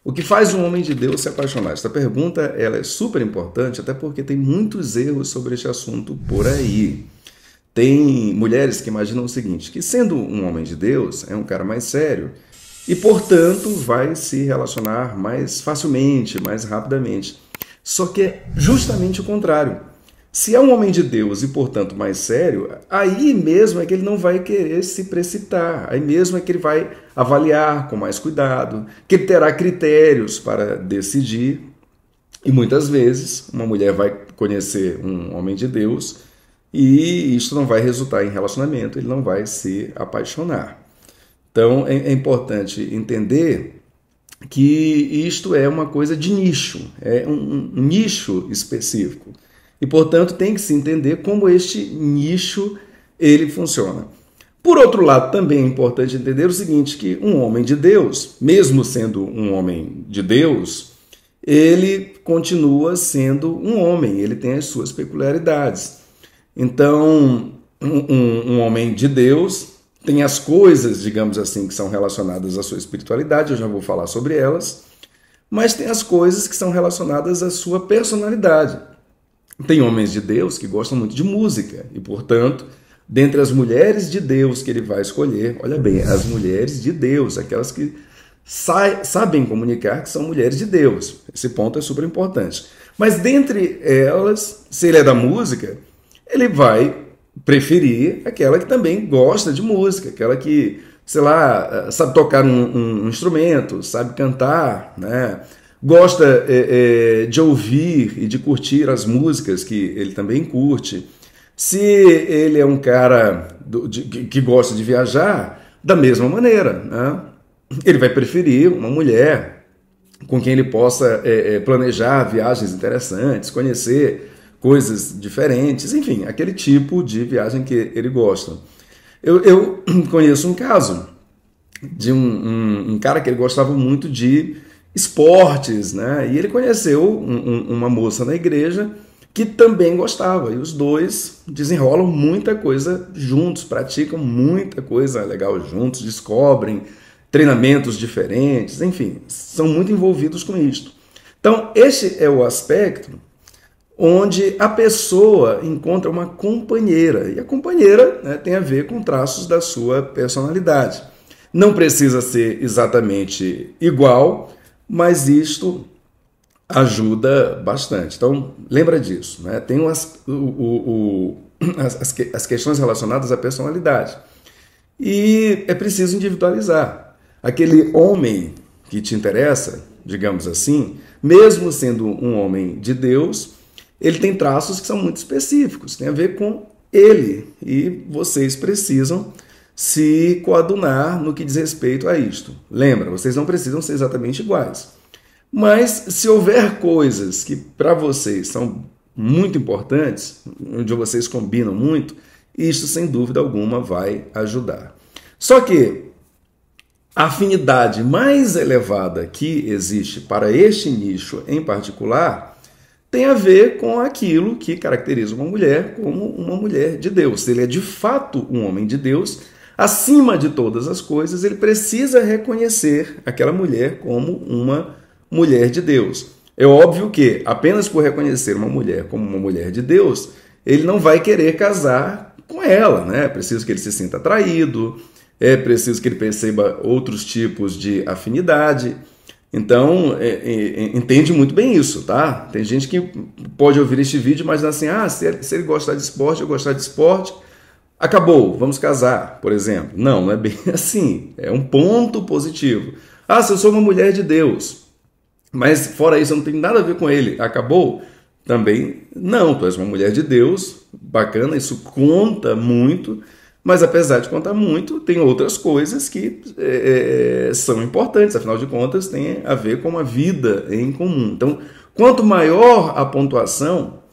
O que faz um homem de Deus se apaixonar? Esta pergunta ela é super importante, até porque tem muitos erros sobre este assunto por aí. Tem mulheres que imaginam o seguinte, que sendo um homem de Deus, é um cara mais sério e, portanto, vai se relacionar mais facilmente, mais rapidamente. Só que é justamente o contrário. Se é um homem de Deus e, portanto, mais sério, aí mesmo é que ele não vai querer se precipitar, aí mesmo é que ele vai avaliar com mais cuidado, que ele terá critérios para decidir. E muitas vezes uma mulher vai conhecer um homem de Deus e isso não vai resultar em relacionamento, ele não vai se apaixonar. Então é importante entender que isto é uma coisa de nicho, é um nicho específico. E, portanto, tem que se entender como este nicho ele funciona. Por outro lado, também é importante entender o seguinte, que um homem de Deus, mesmo sendo um homem de Deus, ele continua sendo um homem, ele tem as suas peculiaridades. Então, um homem de Deus tem as coisas, digamos assim, que são relacionadas à sua espiritualidade, eu já vou falar sobre elas, mas tem as coisas que são relacionadas à sua personalidade. Tem homens de Deus que gostam muito de música e, portanto, dentre as mulheres de Deus que ele vai escolher, olha bem, as mulheres de Deus, aquelas que sabem comunicar que são mulheres de Deus. Esse ponto é super importante. Mas dentre elas, se ele é da música, ele vai preferir aquela que também gosta de música, aquela que, sei lá, sabe tocar um instrumento, sabe cantar, né? Gosta de ouvir e de curtir as músicas que ele também curte. Se ele é um cara que gosta de viajar, da mesma maneira, né? Ele vai preferir uma mulher com quem ele possa planejar viagens interessantes, conhecer coisas diferentes, enfim, aquele tipo de viagem que ele gosta. Eu conheço um caso de um cara que ele gostava muito de esportes, né? E ele conheceu uma moça na igreja que também gostava, e os dois desenrolam muita coisa juntos, praticam muita coisa legal juntos, descobrem treinamentos diferentes, enfim, são muito envolvidos com isto. Então, este é o aspecto onde a pessoa encontra uma companheira, e a companheira, né, tem a ver com traços da sua personalidade. Não precisa ser exatamente igual, mas isto ajuda bastante. Então, lembra disso, né? Tem as questões relacionadas à personalidade. E é preciso individualizar. Aquele homem que te interessa, digamos assim, mesmo sendo um homem de Deus, ele tem traços que são muito específicos, tem a ver com ele. E vocês precisam se coadunar no que diz respeito a isto. Lembra, vocês não precisam ser exatamente iguais. Mas se houver coisas que para vocês são muito importantes, onde vocês combinam muito, isto sem dúvida alguma vai ajudar. Só que a afinidade mais elevada que existe para este nicho em particular tem a ver com aquilo que caracteriza uma mulher como uma mulher de Deus. Se ele é de fato um homem de Deus, acima de todas as coisas, ele precisa reconhecer aquela mulher como uma mulher de Deus. É óbvio que, apenas por reconhecer uma mulher como uma mulher de Deus, ele não vai querer casar com ela, né? É preciso que ele se sinta atraído, é preciso que ele perceba outros tipos de afinidade. Então, entende muito bem isso, tá? Tem gente que pode ouvir este vídeo e imaginar assim, se ele gostar de esporte, eu gostar de esporte, acabou, vamos casar, por exemplo. Não, não é bem assim. É um ponto positivo. Se eu sou uma mulher de Deus, mas fora isso eu não tenho nada a ver com ele, acabou? Também não, tu és uma mulher de Deus, bacana, isso conta muito, mas apesar de contar muito, tem outras coisas que são importantes, afinal de contas tem a ver com uma vida em comum. Então, quanto maior a pontuação,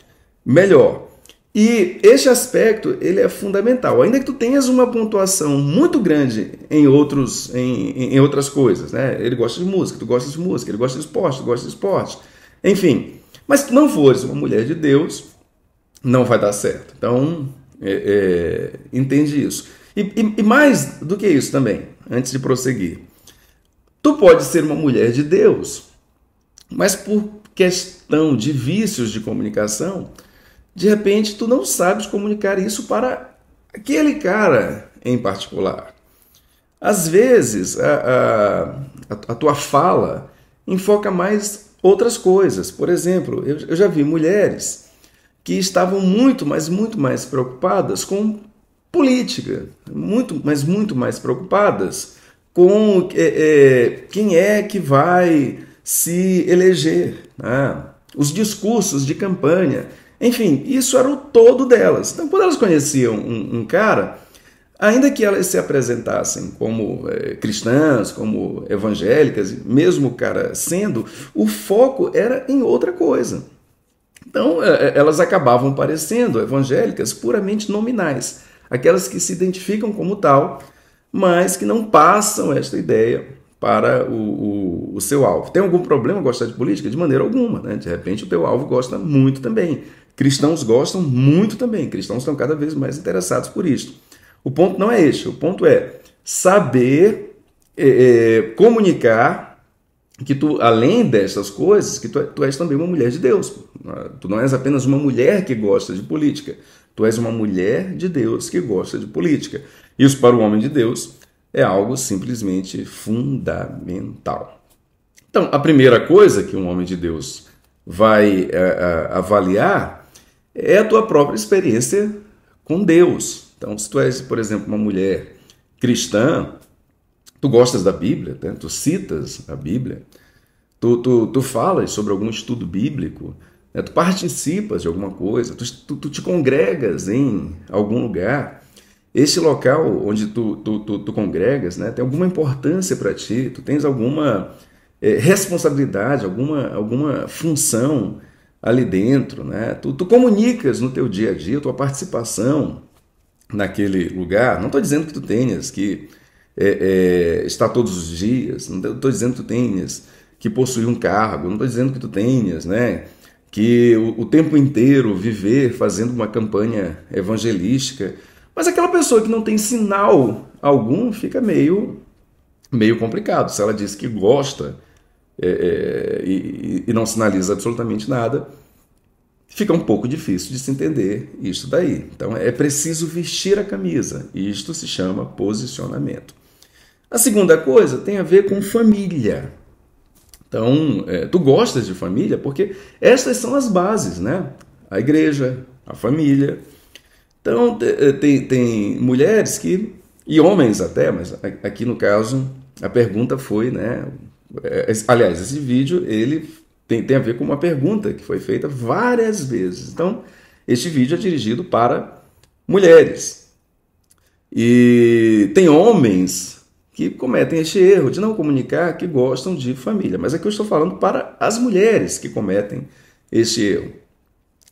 melhor. E este aspecto ele é fundamental. Ainda que tu tenhas uma pontuação muito grande em outras coisas, né? Ele gosta de música, tu gosta de música, ele gosta de esporte, tu gosta de esporte. Enfim, mas se tu não fores uma mulher de Deus, não vai dar certo. Então, entende isso. E mais do que isso também, antes de prosseguir. Tu pode ser uma mulher de Deus, mas por questão de vícios de comunicação, de repente tu não sabes comunicar isso para aquele cara em particular. Às vezes a tua fala enfoca mais outras coisas. Por exemplo, eu já vi mulheres que estavam muito mais preocupadas com política, muito mais preocupadas com quem é que vai se eleger, né? Os discursos de campanha, enfim, isso era o todo delas. Então, quando elas conheciam um cara, ainda que elas se apresentassem como cristãs, como evangélicas, mesmo o cara sendo, o foco era em outra coisa. Então, elas acabavam parecendo evangélicas puramente nominais, aquelas que se identificam como tal, mas que não passam esta ideia para o seu alvo. Tem algum problema gostar de política? De maneira alguma, né? De repente o teu alvo gosta muito também. Cristãos gostam muito também. Cristãos estão cada vez mais interessados por isso. O ponto não é este. O ponto é saber comunicar que tu, além dessas coisas, que tu és também uma mulher de Deus. Tu não és apenas uma mulher que gosta de política. Tu és uma mulher de Deus que gosta de política. Isso para o homem de Deus é algo simplesmente fundamental. Então, a primeira coisa que um homem de Deus vai avaliar é a tua própria experiência com Deus. Então, se tu és, por exemplo, uma mulher cristã, tu gostas da Bíblia, né? Tu citas a Bíblia, tu falas sobre algum estudo bíblico, né? Tu participas de alguma coisa, tu te congregas em algum lugar. Este local onde tu congregas, né, tem alguma importância para ti, tu tens alguma responsabilidade, alguma função ali dentro, né? Tu comunicas no teu dia a dia, tua participação naquele lugar. Não estou dizendo que tu tenhas que estar todos os dias, não estou dizendo que tu tenhas que possuir um cargo, não estou dizendo que tu tenhas, né, que o tempo inteiro viver fazendo uma campanha evangelística. Mas aquela pessoa que não tem sinal algum fica meio complicado. Se ela diz que gosta e não sinaliza absolutamente nada, fica um pouco difícil de se entender isso daí. Então é preciso vestir a camisa, e isto se chama posicionamento. A segunda coisa tem a ver com família. Então, tu gostas de família porque estas são as bases, né? A igreja, a família. Então, tem mulheres e homens até, mas aqui no caso a pergunta foi, né? Aliás, esse vídeo ele tem a ver com uma pergunta que foi feita várias vezes. Então, este vídeo é dirigido para mulheres. E tem homens que cometem este erro de não comunicar que gostam de família. Mas aqui eu estou falando para as mulheres que cometem este erro.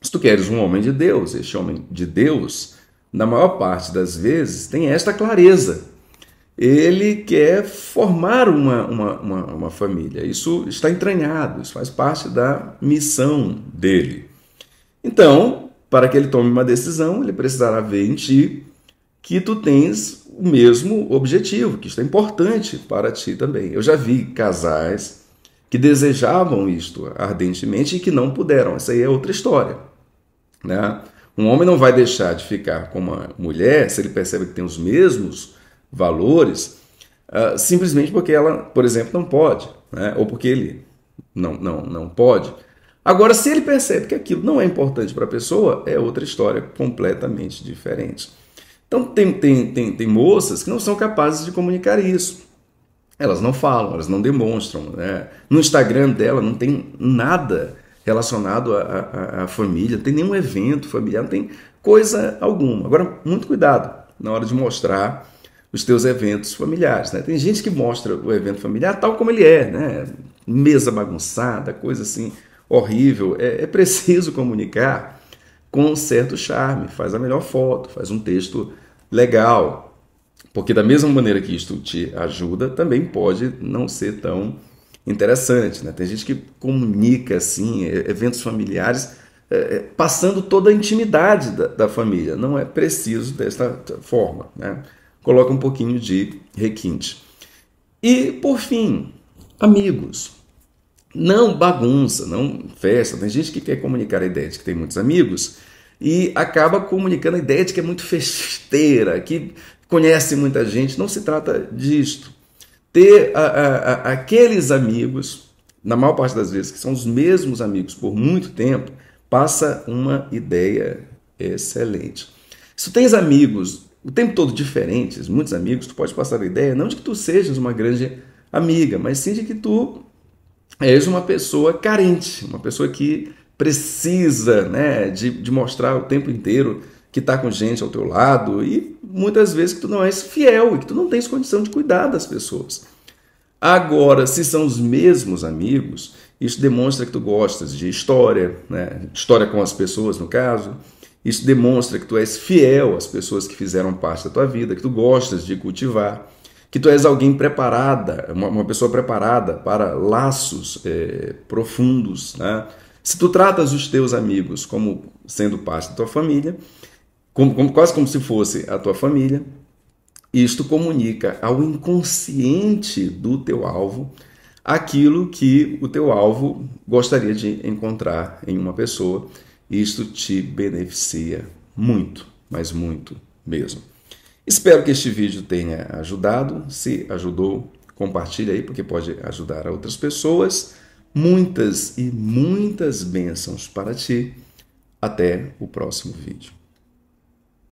Se tu queres um homem de Deus, este homem de Deus, na maior parte das vezes, tem esta clareza. Ele quer formar uma família. Isso está entranhado, isso faz parte da missão dele. Então, para que ele tome uma decisão, ele precisará ver em ti que tu tens o mesmo objetivo, que isto é importante para ti também. Eu já vi casais que desejavam isto ardentemente e que não puderam. Essa aí é outra história, né? Um homem não vai deixar de ficar com uma mulher se ele percebe que tem os mesmos valores, simplesmente porque ela, por exemplo, não pode, né? Ou porque ele não pode. Agora, se ele percebe que aquilo não é importante para a pessoa, é outra história completamente diferente. Então, tem moças que não são capazes de comunicar isso. Elas não falam, elas não demonstram, né? No Instagram dela não tem nada relacionado à família, não tem nenhum evento familiar, não tem coisa alguma. Agora, muito cuidado na hora de mostrar os teus eventos familiares, né? Tem gente que mostra o evento familiar tal como ele é, né? Mesa bagunçada, coisa assim horrível. É preciso comunicar com um certo charme, faz a melhor foto, faz um texto legal, porque da mesma maneira que isto te ajuda, também pode não ser tão interessante, né? Tem gente que comunica assim, eventos familiares, passando toda a intimidade da família. Não é preciso desta forma, né? Coloca um pouquinho de requinte. E, por fim, amigos. Não bagunça, não festa. Tem gente que quer comunicar a ideia de que tem muitos amigos e acaba comunicando a ideia de que é muito festeira, que conhece muita gente. Não se trata disto. Ter aqueles amigos, na maior parte das vezes, que são os mesmos amigos por muito tempo, passa uma ideia excelente. Se tu tens amigos o tempo todo diferentes, muitos amigos, tu pode passar a ideia não de que tu sejas uma grande amiga, mas sim de que tu és uma pessoa carente, uma pessoa que precisa, né, de mostrar o tempo inteiro que está com gente ao teu lado e muitas vezes que tu não és fiel e que tu não tens condição de cuidar das pessoas. Agora, se são os mesmos amigos, isso demonstra que tu gostas de história, né? História com as pessoas, no caso. Isso demonstra que tu és fiel às pessoas que fizeram parte da tua vida, que tu gostas de cultivar, que tu és alguém preparada, uma pessoa preparada para laços profundos, né? Se tu tratas os teus amigos como sendo parte da tua família, quase como se fosse a tua família, isto comunica ao inconsciente do teu alvo aquilo que o teu alvo gostaria de encontrar em uma pessoa. Isto te beneficia muito, mas muito mesmo. Espero que este vídeo tenha ajudado. Se ajudou, compartilhe aí, porque pode ajudar a outras pessoas. Muitas e muitas bênçãos para ti. Até o próximo vídeo.